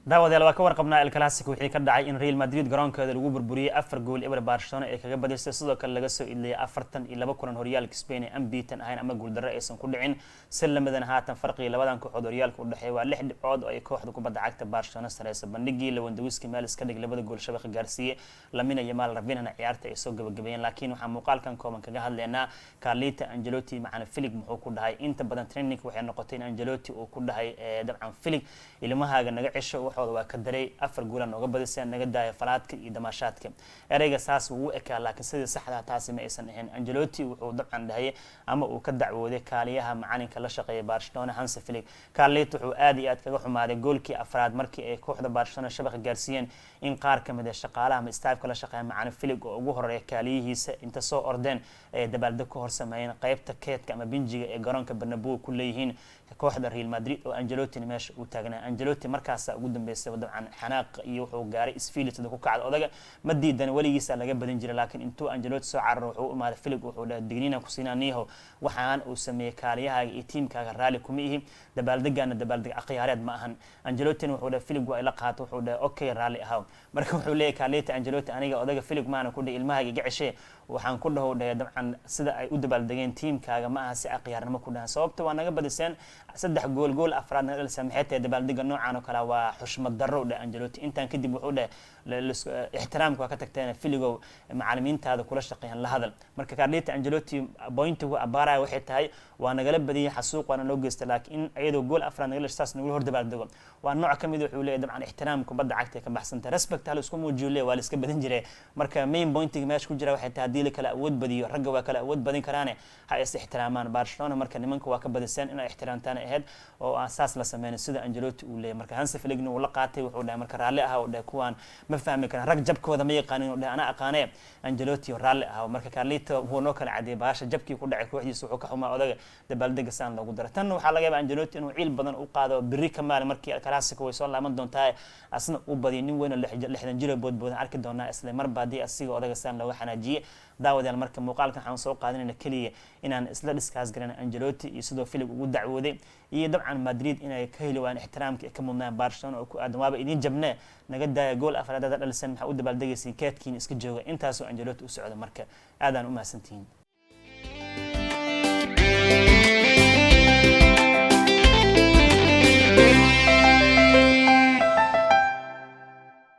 daawadyaal waa ka warqabnaa El Clasico wixii ka dhacay in Real Madrid garoonkeeda lagu burburiyay 4 gool eber Barcelona ee kaga badisay sidoo kale laga soo idliyay 42 kulan horyaalka Spain ee unbeaten ahayn ama guul darro aysan ku dhicin salamadan haatan farqiga labadan kooxood horyaalka u dhaxeeya waa 6 dhibcood oo ay kooxda kubadda cagta Barcelona sareysa bandhigii Lewandowski meel iska dhig labada gool shabaq gaarsiiyay Lamine Yamal Rafinha ciyaarta ay soo gabagabeeyeen laakiin waxa muuqaalkan kooban kaga hadleynaa Carlito Ancelotti macna Felix muxuu ku dhahay inta badan training waxay noqotay in Ancelotti uu ku dhahay dabcan Felix ilmahaaga naga cisho waa ka daray 4 gool nooga badisay naga daaya falaadka iyo damaashaadka ereyga saas uu ekaa laakiin sidii saxda ah taasi ma aysan ahayn Ancelotti wuxuu dabcan dhahay ama uu ka dacwooday kaaliyaha macalinka la shaqeeya Barcelona Hans Flick Carlito wuxuu aad iyo aad kaga xumaaday goolkii afraad markii ay kooxda Barcelona shabaq gaarsiiyeen in qaar kamid ah shaqaalaha ama staffka la shaqeeya macalin Flick oo ugu horeeya kaaliyihiisa inta soo ordeen ee dabaaldeg ku horsameeyeen qaybta keedka ama binjiga ee garoonka Bernabeu ku leeyihiin kooxda Real Madrid oo Ancelotti meesha uu taagnaa Ancelotti markaas ugu dambeysay dabcan xanaaq iyo wuxuu gaaray isfiilitada ku kacday odaga ma diidan waligiisa laga badin jiray laakiin intuu Ancelotti soo cararo wuxuu u maaday Felix wuxuu dhahay digniina ku siinaaniyo waxaan uu sameeyay kaaliyahaaga iyo tiimkaaga raali kuma yihiin dabaaldegana dabaaldeg aqyaareed ma ahan Ancelotti wuxuu dhahay Felix waa ila qaato wuxuu dhahay okay raali ahaw marka wuxuu leeyahay Carlito Ancelotti aniga odaga Felix maana ku dhahay ilmahaaga iga cishay waxaan ku dhahay dabcan sida ay u dabaaldegeen tiimkaaga ma aha si aqyaarnimo ku dhahan sababta waa naga badiseen 3 gool afraad naga sameeyay dabaaldega noocan oo kala waa xushmad darro dhahay Ancelotti intaan kadib wuxuu dhahay ixtiraamka waa ka tagteen Filigo macallimiintaada kula shaqeeyaan la hadal marka Carlito Ancelotti pointigu abaara waxay tahay waa nagala badiyay xasuuq waana loo geystay laakiin ayadoo gool afraad naga saas nagu hor dabaaldego waa nooc kamid wuxuu leeyahay dabcan ixtiraamka badda cagta ka baxsanta respect hal isku muujiyo leeyahay waa la iska badan jiray marka main pointiga meesha ku jira waxay tahay hadii la kala awood badiyo ragga waa kala awood badin karaane ha is ixtiraamaan Barcelona marka nimanka waa ka badiseen in ay ixtiraamtaan ahayd oo asaas la sameeyay sida Ancelotti uu leeyahay marka Hans Flick uu la qaatay wuxuu dhahay marka raali ah oo dhahay kuwan ma fahmi karaan rag jabkooda ma yaqaanin oo dhahay ana aqaanay Ancelotti raali ah marka Carlito wuu noo kala cadeeyay baasha jabkii ku dhacay kooxdiisa wuxuu ka xumaa odaga dabaaldega saan lagu daray tan waxa laga yaabaa Ancelotti inuu ciil badan u qaado biri kamaal markii Clasico way soo laaman doontaa asna u badiyay nin weyn oo 6 jir boodboodan arki doonaa isla mar baadii asiga odaga saan lagu xanaajiyay daawadyaal marka muuqaalkan waxaan soo qaadanayna kaliya inaan isla discuss garana Ancelotti iyo sidoo Felix ugu dacwooday iyo dabcan Madrid inay ka heliyaan ixtiraamka ka mudnaan Barcelona oo ku aadan waaba idin jabnaa naga daaya gool afraad dhalisan waxa u dabaaldegaysiin keedkiin iska jooga intaas oo Ancelotti u socdo marka aadaan u mahadsantiin